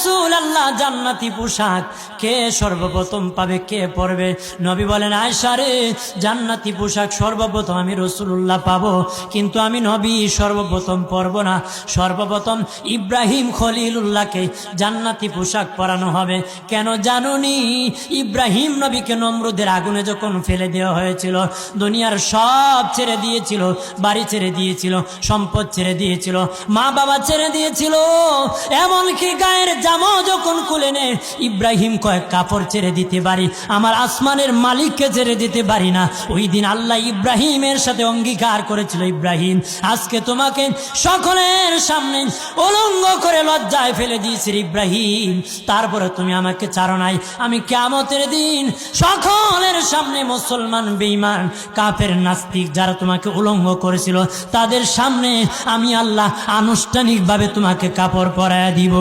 রাসূলুল্লাহ, জান্নাতি পোশাক কে সর্বপ্রথম পাবে, কে পরবে? নবী বলেন, আয়েশা রে, জান্নাতি পোশাক সর্বপ্রথম আমি রাসূলুল্লাহ পাবো, কিন্তু আমি নবী সর্বপ্রথম পরব না। সর্বপ্রথম ইব্রাহিম খলিলুল্লাহকে জান্নাতি পোশাক পরানো হবে। কেন জানুনি? ইব্রাহিম নবীকে নমরুদের আগুনে যখন ফেলে দেওয়া হয়েছিল, দুনিয়ার সব ছেড়ে দিয়েছিল, বাড়ি ছেড়ে দিয়েছিল, সম্পদ ছেড়ে দিয়েছিল, মা বাবা ছেড়ে দিয়েছিল, এমনকি গায়ের জামাও যখন খুলে নেয়, ইব্রাহিম কয়েক কাপড় ছেড়ে দিতে পারি, আমার আসমানের মালিককে ছেড়ে দিতে পারি না। ওই দিন আল্লাহ ইব্রাহিমের সাথে অঙ্গীকার করেছিল, ইব্রাহিম আজকে তোমাকে সকলের সামনে উলঙ্গ করে লজ্জায় ফেলে দিয়েছি ইব্রাহিম, তারপরে তুমি আমাকে ছাড়ো নাই। আমি কিয়ামতের দিন সকলের সামনে মুসলমান, বেঈমান, কাফের, নাস্তিক যারা তোমাকে উলঙ্গ করেছিল, তাদের সামনে আমি আল্লাহ আনুষ্ঠানিকভাবে তোমাকে কাপড় পরায়া দিব।